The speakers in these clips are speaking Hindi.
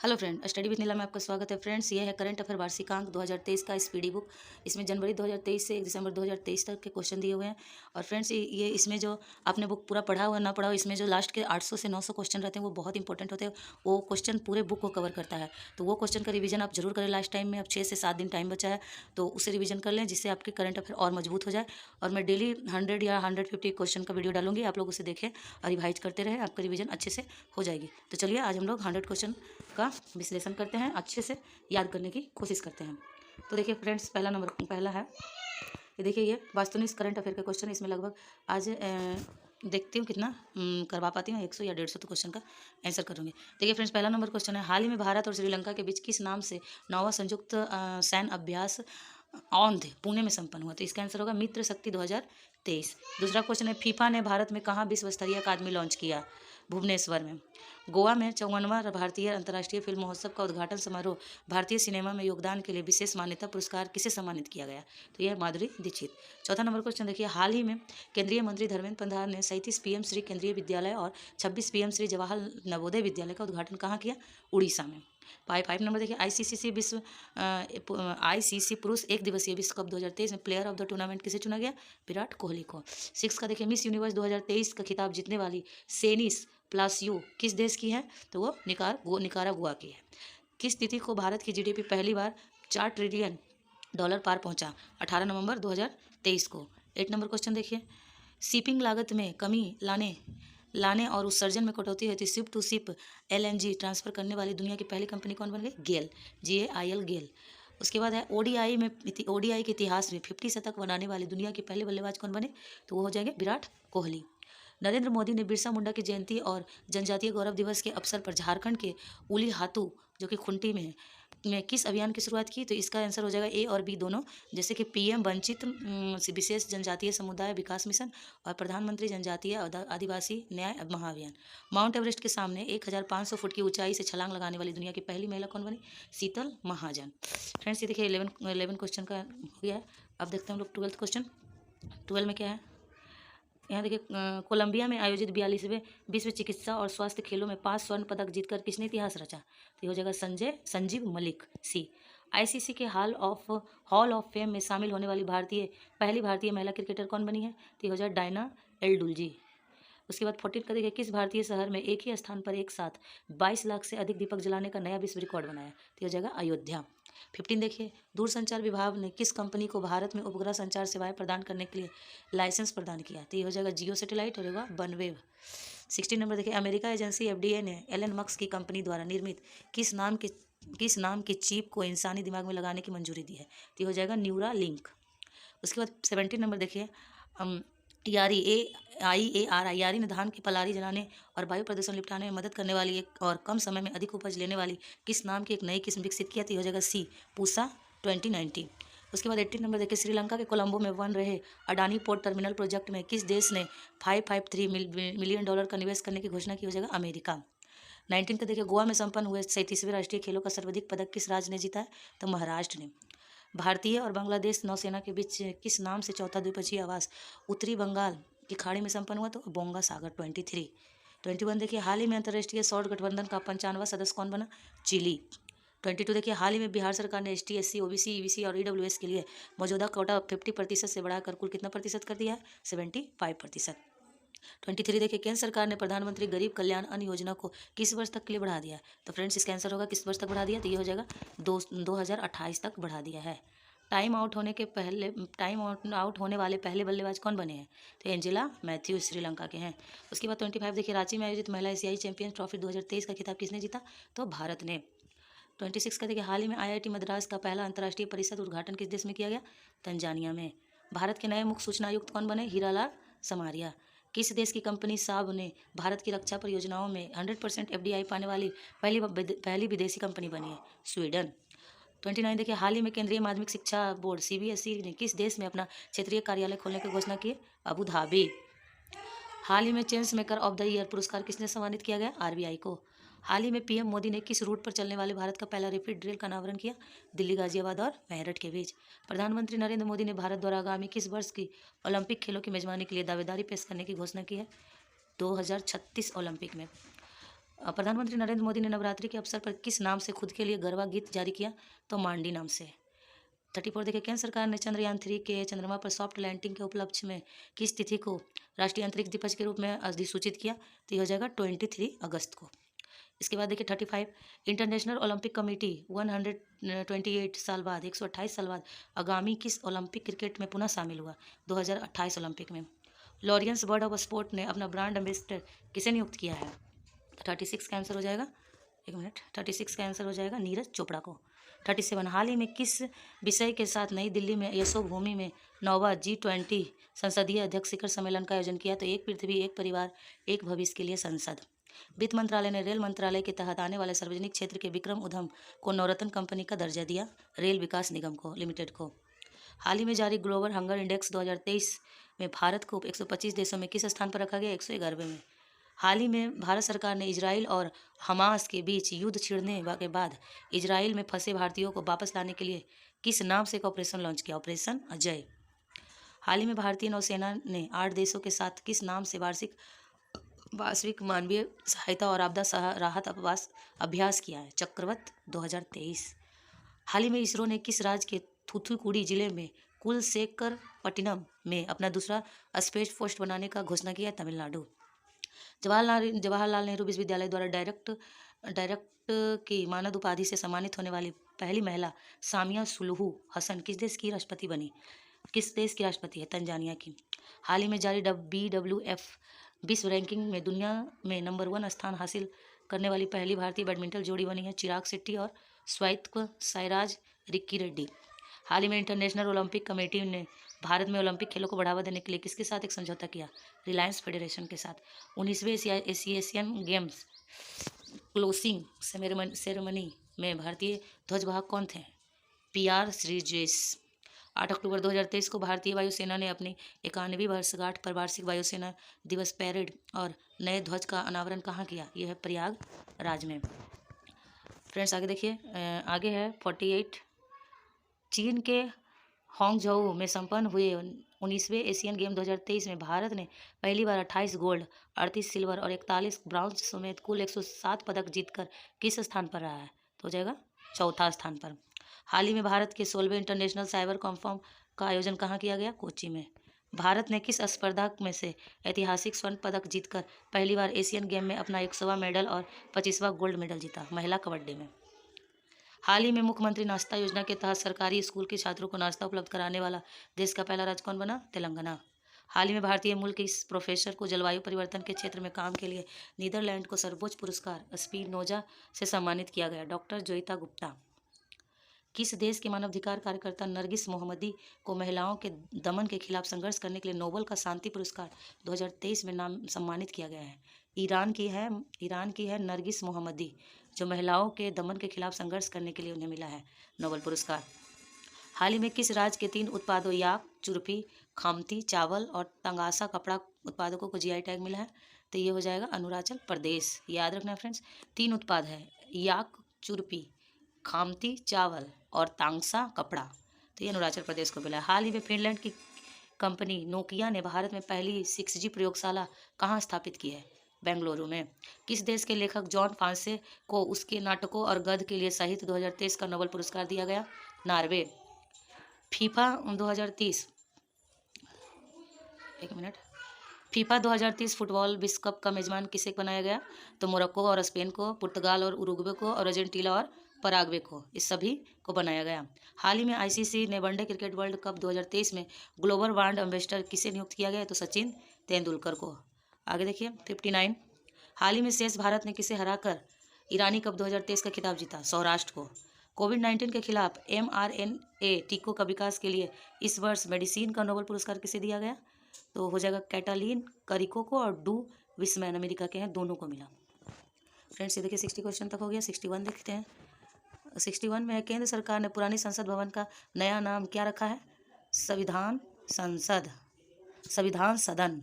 हेलो फ्रेंड, स्टडी विद नीला में आपका स्वागत है। फ्रेंड्स, ये है करंट अफेयर वार्षिकांक 2023 का स्पीडी बुक। इसमें जनवरी 2023 से 1 दिसंबर 2023 तक के क्वेश्चन दिए हुए हैं। और फ्रेंड्स, ये इसमें जो आपने बुक पूरा पढ़ा हुआ ना पढ़ा हो, इसमें जो लास्ट के 800 से 900 क्वेश्चन रहते हैं वो बहुत इंपॉर्टेंट होते हैं। वो क्वेश्चन पूरे बुक को कवर करता है, तो वो क्वेश्चन का रिवीजन आप जरूर करें। लास्ट टाइम में अब 6 से 7 दिन टाइम बचा है, तो उसे रिवीजन कर लें जिससे आपके करंट अफेयर और मजबूत हो जाए। और मैं डेली 100 या 150 क्वेश्चन का वीडियो डालूंगी, आप लोग उसे देखें और रिवाइज करते रहें, आपका रिवीजन अच्छे से हो जाएगी। तो चलिए आज हम लोग 100 क्वेश्चन का विश्लेषण करते हैं, अच्छे से याद करने की कोशिश करते हैं। तो देखिए फ्रेंड्स, पहला है, ये देखिए, ये वास्तुनिष्ठ करंट अफेयर का क्वेश्चन है। इसमें लगभग आज देखती हूँ कितना करवा पाती हूँ, 100 या 150 तो क्वेश्चन का आंसर करूँगी। देखिए फ्रेंड्स, पहला नंबर क्वेश्चन है, हाल ही में भारत और श्रीलंका के बीच किस नाम से 9वां संयुक्त सैन्य अभ्यास औंध पुणे में संपन्न हुआ? तो इसका आंसर होगा मित्र शक्ति 2023। दूसरा क्वेश्चन है, फीफा ने भारत में कहाँ विश्व स्तरीय अकादमी लॉन्च किया? भुवनेश्वर में। गोवा में 54वां भारतीय अंतर्राष्ट्रीय फिल्म महोत्सव का उद्घाटन समारोह भारतीय सिनेमा में योगदान के लिए विशेष मान्यता पुरस्कार किसे सम्मानित किया गया? तो यह माधुरी दीक्षित। चौथा नंबर क्वेश्चन देखिए, हाल ही में केंद्रीय मंत्री धर्मेंद्र प्रधान ने 37 पीएम श्री केंद्रीय विद्यालय और 26 पीएम श्री जवाहर नवोदय विद्यालय का उद्घाटन कहाँ किया? उड़ीसा में। 5 नंबर देखिए, आईसीसी पुरुष एक दिवसीय विश्व कप 2023 में प्लेयर ऑफ द टूर्नामेंट किसे चुना गया? विराट कोहली को। 6 का देखिए, मिस यूनिवर्स 2023 का खिताब जीतने वाली सेनिस प्लासियो किस देश की है? तो वो निकारागुआ की है। किस तिथि को भारत की जीडीपी पहली बार $4 ट्रिलियन पार पहुंचा? 18 नवंबर 2023 को। 8 नंबर क्वेश्चन देखिए, शिपिंग लागत में कमी लाने और उत्सर्जन में कटौती हेतु ship to ship LNG transfer करने वाली दुनिया की पहली कंपनी कौन बन गई? गेल, GAIL गेल। उसके बाद है, ओडीआई के इतिहास में 50 शतक बनाने वाले दुनिया के पहले बल्लेबाज कौन बने? तो वो हो जाएंगे विराट कोहली। नरेंद्र मोदी ने बिरसा मुंडा की जयंती और जनजातीय गौरव दिवस के अवसर पर झारखंड के उलीहातू, जो कि खुंटी में किस अभियान की शुरुआत की? तो इसका आंसर हो जाएगा ए और बी दोनों, जैसे कि पीएम वंचित विशेष जनजातीय समुदाय विकास मिशन और प्रधानमंत्री जनजातीय आदिवासी न्याय महाअभियान। माउंट एवरेस्ट के सामने 1500 फुट की ऊंचाई से छलांग लगाने वाली दुनिया की पहली महिला कौन बनी? शीतल महाजन। फ्रेंड्स, ये देखिए 11 क्वेश्चन का हो गया है। अब देखते हैं हम लोग 12th क्वेश्चन। 12 में क्या है, यहाँ देखिए, कोलंबिया में आयोजित 42वें विश्व चिकित्सा और स्वास्थ्य खेलों में 5 स्वर्ण पदक जीतकर किसने इतिहास रचा? तो ये हो जाएगा संजीव मलिक। सी। आईसीसी के हॉल ऑफ फेम में शामिल होने वाली पहली भारतीय महिला क्रिकेटर कौन बनी है? तो ये हो जाएगा डायना एल्डुलजी। उसके बाद 14 का देखिए, किस भारतीय शहर में एक ही स्थान पर एक साथ 22 लाख से अधिक दीपक जलाने का नया विश्व रिकॉर्ड बनाया? तो हो जाएगा अयोध्या। 15 देखिए, दूरसंचार विभाग ने किस कंपनी को भारत में उपग्रह संचार सेवाएं प्रदान करने के लिए लाइसेंस प्रदान किया? तो ये हो जाएगा जियो सैटेलाइट और होगा बनवेव। 16 नंबर देखिए, अमेरिका एजेंसी FDA ने एलन मस्क की कंपनी द्वारा निर्मित किस नाम के चिप को इंसानी दिमाग में लगाने की मंजूरी दी है? तो ये हो जाएगा न्यूरा लिंक। उसके बाद 17 नंबर देखिए, यारी AIAR यारी ने धान की पलारी जलाने और वायु प्रदूषण निपटाने में मदद करने वाली एक और कम समय में अधिक उपज लेने वाली किस नाम की एक नई किस्म विकसित किया? तो हो जाएगा सी, पूसा 2019। उसके बाद 18 नंबर देखिए, श्रीलंका के कोलंबो में बन रहे अडानी पोर्ट टर्मिनल प्रोजेक्ट में किस देश ने $553 मिलियन का निवेश करने की घोषणा की? हो जाएगा अमेरिका। 19 का देखिए, गोवा में संपन्न हुए 37वें राष्ट्रीय खेलों का सर्वाधिक पदक किस राज्य ने जीता है? तो महाराष्ट्र ने। भारतीय और बांग्लादेश नौसेना के बीच किस नाम से चौथा द्विपक्षीय आवास उत्तरी बंगाल की खाड़ी में संपन्न हुआ? तो बोंगा सागर 23। 21 देखिए, हाल ही में अंतर्राष्ट्रीय सौर गठबंधन का 55वां सदस्य कौन बना? चिली। 22 देखिए, हाल ही में बिहार सरकार ने ST SC OBC EBC और EWS के लिए मौजूदा कोटा 50% से बढ़ाकर कुल कितना प्रतिशत कर दिया है? 75%। 23 देखिए, केंद्र सरकार ने प्रधानमंत्री गरीब कल्याण अन्न योजना को किस वर्ष तक के लिए बढ़ा दिया है? तो फ्रेंड्स, इसका आंसर होगा किस वर्ष तक बढ़ा दिया? तो ये हो जाएगा 2028 तक बढ़ा दिया है। टाइम आउट होने वाले पहले बल्लेबाज कौन बने हैं? तो एंजेला मैथ्यूज श्रीलंका के हैं। उसके बाद 25 देखिए, रांची में आयोजित महिला एशियाई चैंपियंस ट्रॉफी 2023 का खिताब किसने जीता? तो भारत ने। 26 का देखिए, हाल ही में IIT मद्रास का पहला अंतर्राष्ट्रीय परिषद उद्घाटन किस देश में किया गया? तंजानिया में। भारत के नए मुख्य सूचना आयुक्त कौन बने? हीरालाल समारिया। किस देश की कंपनी साब ने भारत की रक्षा परियोजनाओं में 100% FDI पाने वाली पहली विदेशी कंपनी बनी है? स्वीडन। 29 देखिए, हाल ही में केंद्रीय माध्यमिक शिक्षा बोर्ड CBSE ने किस देश में अपना क्षेत्रीय कार्यालय खोलने की घोषणा की? Abu Dhabi. हाल ही में change maker of the year पुरस्कार किसने सम्मानित किया गया? RBI को। हाल ही में PM मोदी ने किस रूट पर चलने वाले भारत का पहला रैपिड रेल का अनावरण किया? दिल्ली गाजियाबाद और मेरठ के बीच। प्रधानमंत्री नरेंद्र मोदी ने भारत द्वारा आगामी किस वर्ष की ओलंपिक खेलों की मेजबानी के लिए दावेदारी पेश करने की घोषणा की है? 2036 ओलंपिक में। प्रधानमंत्री नरेंद्र मोदी ने नवरात्रि के अवसर पर किस नाम से खुद के लिए गरबा गीत जारी किया? तो मांडी नाम से। 34 देखिए, केंद्र सरकार ने चंद्रयान-3 के चंद्रमा पर सॉफ्ट लैंडिंग के उपलक्ष्य में किस तिथि को राष्ट्रीय अंतरिक्ष दिवस के रूप में अधिसूचित किया? तो ये हो जाएगा 23 अगस्त को। इसके बाद देखिए 35, इंटरनेशनल ओलंपिक कमेटी 128 साल बाद 128 साल बाद आगामी किस ओलंपिक क्रिकेट में पुनः शामिल हुआ? 2028 ओलंपिक में। लॉरियंस बर्ड ऑफ स्पोर्ट ने अपना ब्रांड एम्बेसडर किसे नियुक्त किया है? 36 का आंसर हो जाएगा, 36 का आंसर हो जाएगा नीरज चोपड़ा को। 37, हाल ही में किस विषय के साथ नई दिल्ली में यशोभूमि में 9वां G20 संसदीय अध्यक्ष शिखर सम्मेलन का आयोजन किया? तो एक पृथ्वी, एक परिवार, एक भविष्य के लिए संसद। वित्त मंत्रालय ने रेल मंत्रालय के तहत आने वाले सार्वजनिक क्षेत्र के विक्रम उद्यम को नवरत्न कंपनी का दर्जा दिया? रेल विकास निगम को लिमिटेड को। हाल ही में जारी ग्लोबल हंगर इंडेक्स 2023 में भारत को 125 देशों में किस स्थान पर रखा गया? 111वें में। हाल ही में भारत सरकार ने इजराइल और हमास के बीच युद्ध छिड़ने के बाद इजराइल में फंसे भारतीयों को वापस लाने के लिए किस नाम से एक ऑपरेशन लॉन्च किया? ऑपरेशन अजय। हाल ही में भारतीय नौसेना ने 8 देशों के साथ किस नाम से वार्षिक मानवीय सहायता और आपदा राहत अभ्यास किया है? चक्रवत 2023। हाल ही में इसरो ने किस राज्य के थूथुकुडी जिले में कुलशेखरपट्टिनम में अपना दूसरा स्पेस पोस्ट बनाने का घोषणा किया? तमिलनाडु। जवाहरलाल नेहरू विश्वविद्यालय द्वारा डायरेक्ट की मानद उपाधि से सम्मानित होने वाली पहली महिला सामिया सुलूहू हसन किस देश की राष्ट्रपति बनी? किस देश की राष्ट्रपति है? तंजानिया की। हाल ही में जारी BWF विश्व रैंकिंग में दुनिया में नंबर 1 स्थान हासिल करने वाली पहली भारतीय बैडमिंटन जोड़ी बनी है चिराग शेट्टी और स्वातिक साईराज रिक्की रेड्डी। हाल ही में इंटरनेशनल ओलंपिक कमेटी ने भारत में ओलंपिक खेलों को बढ़ावा देने के लिए किसके साथ एक समझौता किया? रिलायंस फेडरेशन के साथ। 19वें एशियन गेम्स क्लोजिंग सेरेमनी में भारतीय ध्वजवाहक कौन थे? PR श्रीजेश। 8 अक्टूबर 2023 को भारतीय वायुसेना ने अपनी 91वीं वर्षगांठ पर वार्षिक वायुसेना दिवस पैरेड और नए ध्वज का अनावरण कहाँ किया? यह है प्रयागराज में। फ्रेंड्स आगे देखिए, आगे है 48, चीन के हांगझोउ में संपन्न हुए 19वें एशियन गेम 2023 में भारत ने पहली बार 28 गोल्ड, 38 सिल्वर और 41 ब्रॉन्ज समेत कुल 107 पदक जीतकर किस स्थान पर रहा है? तो हो जाएगा चौथा स्थान पर। हाल ही में भारत के 16वें इंटरनेशनल साइबर कॉन्फ्रेंस का आयोजन कहाँ किया गया? कोच्चि में। भारत ने किस स्पर्धा में से ऐतिहासिक स्वर्ण पदक जीतकर पहली बार एशियन गेम में अपना 100वां मेडल और 25वां गोल्ड मेडल जीता? महिला कबड्डी में। हाल ही में मुख्यमंत्री नाश्ता योजना के तहत सरकारी स्कूल के छात्रों को नाश्ता उपलब्ध कराने वाला देश का पहला राज्य कौन बना? तेलंगाना। हाल ही में भारतीय मूल के इस प्रोफेसर को जलवायु परिवर्तन के क्षेत्र में काम के लिए नीदरलैंड को सर्वोच्च पुरस्कार स्पिनोजा से सम्मानित किया गया? डॉक्टर जोइता गुप्ता। किस देश के मानवाधिकार कार्यकर्ता नरगिस मोहम्मदी को महिलाओं के दमन के खिलाफ संघर्ष करने के लिए नोबेल का शांति पुरस्कार 2023 में सम्मानित किया गया है? ईरान की है नरगिस मोहम्मदी, जो महिलाओं के दमन के खिलाफ संघर्ष करने के लिए उन्हें मिला है नोबेल पुरस्कार। हाल ही में किस राज्य के 3 उत्पादों याक, चुरपी, खामती चावल और तंगासा कपड़ा उत्पादकों को GI टैग मिला है? तो ये हो जाएगा अरुणाचल प्रदेश। याद रखना फ्रेंड्स, 3 उत्पाद है, याक, चुरपी, खामती चावल और तांगसा कपड़ा, तो ये अरुणाचल प्रदेश को मिला है। हाल ही में फिनलैंड की कंपनी नोकिया ने भारत में पहली 6G प्रयोगशाला कहाँ स्थापित की है? बेंगलुरु में। किस देश के लेखक जॉन फ्रांसे को उसके नाटकों और गद्य के लिए साहित्य 2023 का नोबेल पुरस्कार दिया गया? नॉर्वे। फीफा 2030 फुटबॉल विश्व कप का मेजबान किसे बनाया गया? तो मोरक्को और स्पेन को, पुर्तगाल और उरुग्वे को, और अर्जेंटीना और पराग्वे को, इस सभी को बनाया गया। हाल ही में ICC ने वनडे क्रिकेट वर्ल्ड कप 2023 में ग्लोबल ब्रांड एम्बेसडर किसे नियुक्त किया गया? तो सचिन तेंदुलकर को। आगे देखिए 59, हाल ही में शेष भारत ने किसे हराकर ईरानी कप 2023 का खिताब जीता? सौराष्ट्र को। कोविड-19 के खिलाफ mRNA टीकों का विकास के लिए इस वर्ष मेडिसिन का नोबेल पुरस्कार किसे दिया गया? तो हो जाएगा कैटालिन करिको को और डू विस्मैन, अमेरिका के हैं, दोनों को मिला। फ्रेंड्स ये देखिए 60 क्वेश्चन तक हो गया। 61 देखते हैं। 61 में केंद्र सरकार ने पुरानी संसद भवन का नया नाम क्या रखा है? संविधान सदन।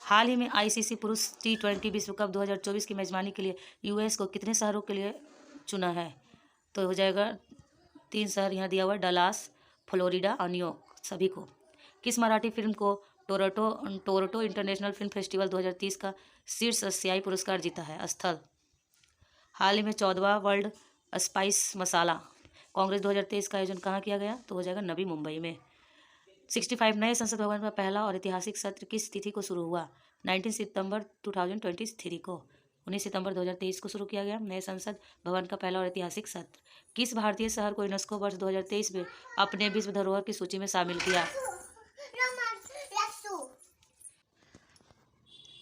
हाल ही में ICC पुरुष T20 विश्व कप 2024 की मेजबानी के लिए US को कितने शहरों के लिए चुना है? तो हो जाएगा 3 शहर यहाँ दिया हुआ है, डलास, फ्लोरिडा और न्यूयॉर्क, सभी को। किस मराठी फिल्म को टोरंटो इंटरनेशनल फिल्म फेस्टिवल 2030 का शीर्ष एशियाई पुरस्कार जीता है। स्थल हाल ही में 14वां वर्ल्ड स्पाइस मसाला कांग्रेस 2023 का आयोजन कहाँ किया गया? तो हो जाएगा नवी मुंबई में। 65 नए संसद भवन का पहला और ऐतिहासिक सत्र किस तिथि को शुरू हुआ? 19 सितंबर 2023 को। 19 सितंबर 2023 को शुरू किया गया नए संसद भवन का पहला और ऐतिहासिक सत्र। किस भारतीय शहर को यूनेस्को वर्ष 2023 में अपने विश्व धरोहर की सूची में शामिल किया?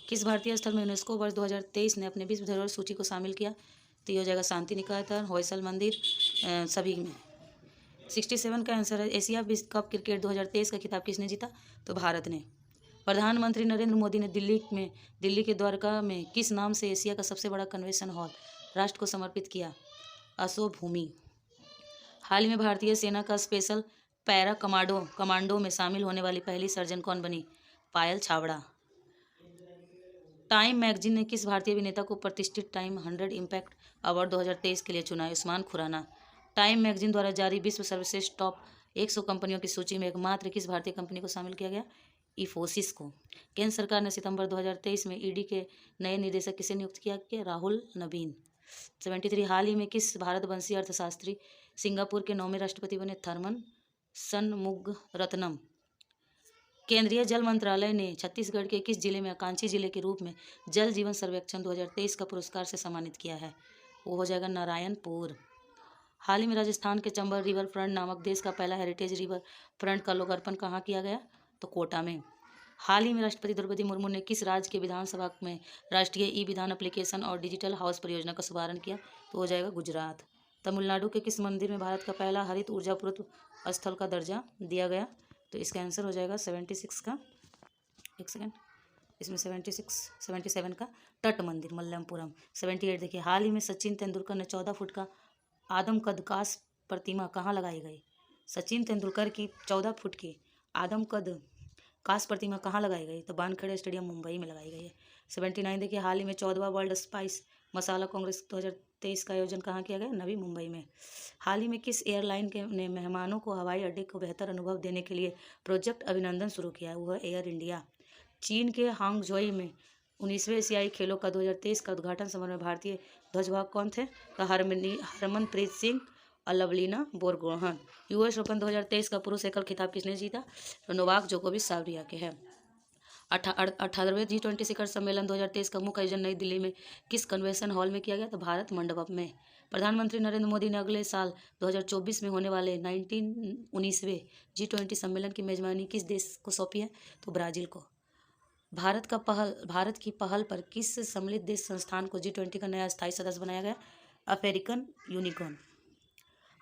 किस भारतीय स्थल में यूनेस्को वर्ष 2023 ने अपने विश्व धरोहर सूची को शामिल किया? तो ये हो जाएगा शांति निकेतन, होयसल मंदिर, सभी में। 67 का आंसर है। एशिया विश्व कप क्रिकेट 2023 का खिताब किसने जीता? तो भारत ने। प्रधानमंत्री नरेंद्र मोदी ने दिल्ली के द्वारका में किस नाम से एशिया का सबसे बड़ा कन्वेंशन हॉल राष्ट्र को समर्पित किया? अशोक भूमि। हाल ही में भारतीय सेना का स्पेशल पैरा कमांडो में शामिल होने वाली पहली सर्जन कौन बनी? पायल छाबड़ा। टाइम मैगजीन ने किस भारतीय अभिनेता को प्रतिष्ठित टाइम 100 इम्पैक्ट अवार्ड 2023 के लिए चुना? उस्मान खुराना। टाइम मैगजीन द्वारा जारी विश्व सर्वश्रेष्ठ टॉप 100 कंपनियों की सूची में एकमात्र किस भारतीय कंपनी को शामिल किया गया? इफोसिस को। केंद्र सरकार ने सितंबर 2023 में ईडी के नए निदेशक किसे नियुक्त किया? राहुल नवीन। 73 हाल ही में किस भारतवंशी अर्थशास्त्री सिंगापुर के 9वें राष्ट्रपति बने? थरमन शनमुगरत्नम। केंद्रीय जल मंत्रालय ने छत्तीसगढ़ के किस जिले में आकांक्षी जिले के रूप में जल जीवन सर्वेक्षण 2023 का पुरस्कार से सम्मानित किया है? वो हो जाएगा नारायणपुर। हाल ही में राजस्थान के चंबल रिवर फ्रंट नामक देश का पहला हेरिटेज रिवर फ्रंट का लोकार्पण कहाँ किया गया? तो कोटा में। हाल ही में राष्ट्रपति द्रौपदी मुर्मू ने किस राज्य के विधानसभा में राष्ट्रीय ई विधान एप्लीकेशन और डिजिटल हाउस परियोजना का शुभारंभ किया? तो हो जाएगा गुजरात। तमिलनाडु के किस मंदिर में भारत का पहला हरित ऊर्जा पूर्व स्थल का दर्जा दिया गया? तो इसका आंसर हो जाएगा 76 का, एक सेकेंड, इसमें 77 का तट मंदिर मल्लमपुरम। 78 देखिए, हाल ही में सचिन तेंदुलकर ने 14 फुट का आदमकद कांस्य प्रतिमा कहाँ लगाई गई? सचिन तेंदुलकर की 14 फुट की आदमकद कांस्य प्रतिमा कहाँ लगाई गई? तो वानखेड़े स्टेडियम मुंबई में लगाई गई है। 79 देखिए, हाल ही में 14वां वर्ल्ड स्पाइस मसाला कांग्रेस 2023 का आयोजन कहाँ किया गया? नवी मुंबई में। हाल ही में किस एयरलाइन ने मेहमानों को हवाई अड्डे को बेहतर अनुभव देने के लिए प्रोजेक्ट अभिनंदन शुरू किया है? वह एयर इंडिया। चीन के हांगझोई में 19वें एशियाई खेलों का 2023 का उद्घाटन समारोह में भारतीय ध्वजवाहक कौन थे? तो हरमनप्रीत सिंह और लवलीना बोरगोहन। यूएस ओपन 2023 का पुरुष एकल खिताब किसने जीता? तो नोवाक जोकोविच सर्बिया के हैं। 18वें G20 शिखर सम्मेलन 2023 का मुख्य आयोजन नई दिल्ली में किस कन्वेंशन हॉल में किया गया? तो भारत मंडपम में। प्रधानमंत्री नरेंद्र मोदी ने अगले साल 2024 में होने वाले 19वें G20 सम्मेलन की मेजबानी किस देश को सौंपी है? तो ब्राजील को। भारत की पहल पर किस सम्मिलित देश संस्थान को G20 का नया स्थायी सदस्य बनाया गया? African unicorn.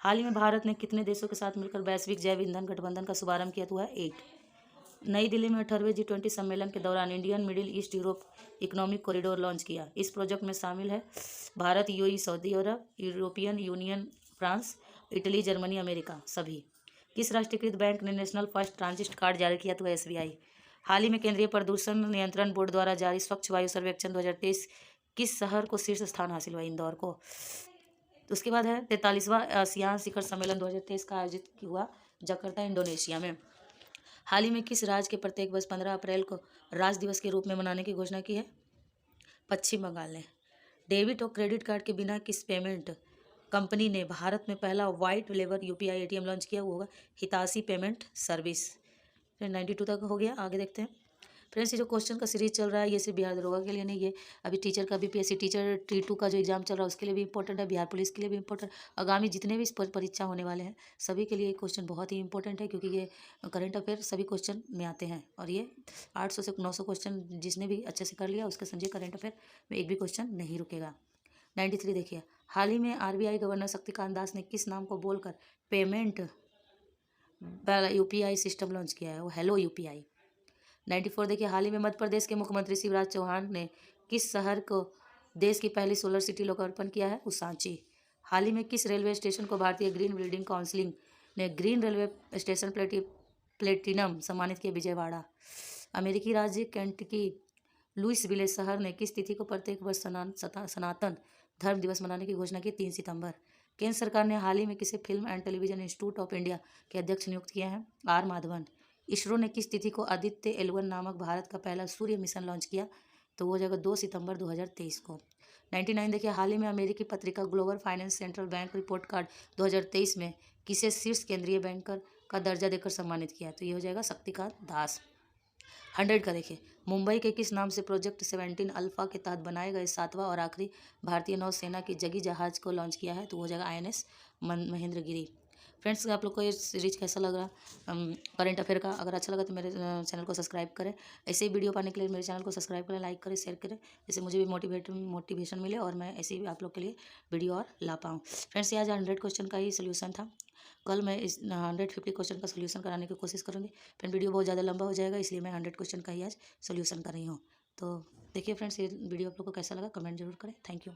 हाल ही में भारत ने कितने देशों के साथ मिलकर वैश्विक जैव ईंधन गठबंधन का शुभारंभ किया? तो है 1। नई दिल्ली में 18वें G20 सम्मेलन के दौरान Indian Middle East Europe economic corridor launch किया। इस प्रोजेक्ट में शामिल है Bharat, UAE, Saudi Arab, European Union, France, Italy, Germany, America सभी। किस राष्ट्रीयकृत बैंक ने नेशनल फर्स्ट ट्रांजिट कार्ड जारी किया? तो SBI। हाल ही में केंद्रीय प्रदूषण नियंत्रण बोर्ड द्वारा जारी स्वच्छ वायु सर्वेक्षण 2023 किस शहर को शीर्ष स्थान हासिल हुआ? इंदौर को। तो उसके बाद है 43वां आसियान शिखर सम्मेलन 2023 का आयोजित हुआ जकार्ता, इंडोनेशिया में। हाल ही में किस राज्य के प्रत्येक वर्ष 15 अप्रैल को राज्य दिवस के रूप में मनाने की घोषणा की है? पश्चिम बंगाल ने। डेबिट और क्रेडिट कार्ड के बिना किस पेमेंट कंपनी ने भारत में पहला white labour UPI ATM launch किया? वो होगा हिताशी पेमेंट सर्विस। 92 तक हो गया, आगे देखते हैं। फ्रेंड्स, ये जो क्वेश्चन का सीरीज चल रहा है ये सिर्फ बिहार दरोगा के लिए नहीं, ये अभी टीचर का BPSC टीचर T2 का जो एग्जाम चल रहा है उसके लिए भी इंपॉर्टेंट है, बिहार पुलिस के लिए भी इंपॉर्टेंट, आगामी जितने भी परीक्षा होने वाले हैं सभी के लिए क्वेश्चन बहुत ही इंपॉर्टेंट है, क्योंकि ये करंट अफेयर सभी क्वेश्चन में आते हैं। और ये 800 से 900 क्वेश्चन जिसने भी अच्छे से कर लिया उसके समझे करंट अफेयर में एक भी क्वेश्चन नहीं रुकेगा। 93 देखिए, हाल ही में RBI गवर्नर शक्तिकांत दास ने किस नाम को बोलकर पेमेंट UPI सिस्टम लॉन्च किया है? वो हेलो UPI। 94 देखिए, हाल ही में मध्य प्रदेश के मुख्यमंत्री शिवराज चौहान ने किस शहर को देश की पहली सोलर सिटी लोकार्पण किया है? सांची। हाल ही में किस रेलवे स्टेशन को भारतीय ग्रीन बिल्डिंग काउंसिल ने ग्रीन रेलवे स्टेशन प्लेटिनम सम्मानित किया? विजयवाड़ा। अमेरिकी राज्य केंटकी लुइसविले शहर ने किस तिथि को प्रत्येक वर्ष सनातन धर्म दिवस मनाने की घोषणा की? 3 सितंबर। केंद्र सरकार ने हाल ही में किसे film and television institute of India के अध्यक्ष नियुक्त किया है? R माधवन। इसरो ने किस तिथि को आदित्य L1 नामक भारत का पहला सूर्य मिशन लॉन्च किया? तो वो हो जाएगा 2 सितंबर 2023 को। 99 देखिए, हाल ही में अमेरिकी पत्रिका global finance central bank report card 2023 में किसे शीर्ष केंद्रीय बैंकर का दर्जा देकर सम्मानित किया? तो ये हो जाएगा शक्तिकांत दास। 100 का देखिए, मुंबई के किस नाम से प्रोजेक्ट 17 अल्फा के तहत बनाए गए 7वां और आखिरी भारतीय नौसेना की जंगी जहाज को लॉन्च किया है? तो हो जाएगा INS महेंद्रगिरी। फ्रेंड्स, आप लोग को ये सीरीज कैसा लग रहा? करंट अफेयर का अगर अच्छा लगा तो मेरे चैनल को सब्सक्राइब करें। ऐसे ही वीडियो पाने के लिए मेरे चैनल को सब्सक्राइब करें, लाइक करें, शेयर करें, जिससे मुझे भी मोटिवेशन मिले और मैं ऐसे ही आप लोग के लिए वीडियो और ला पाऊँ। फ्रेंड्स, ये आज 100 क्वेश्चन का ही सोल्यूशन था। कल मैं इस 150 क्वेश्चन का सोल्यूशन कराने की कोशिश करूँगी। फिर वीडियो बहुत ज़्यादा लंबा हो जाएगा, इसलिए मैं 100 क्वेश्चन का ही आज सोल्यूशन कर रही हूँ। तो देखिए फ्रेंड्स, ये वीडियो आप लोग को कैसा लगा कमेंट जरूर करें। Thank you.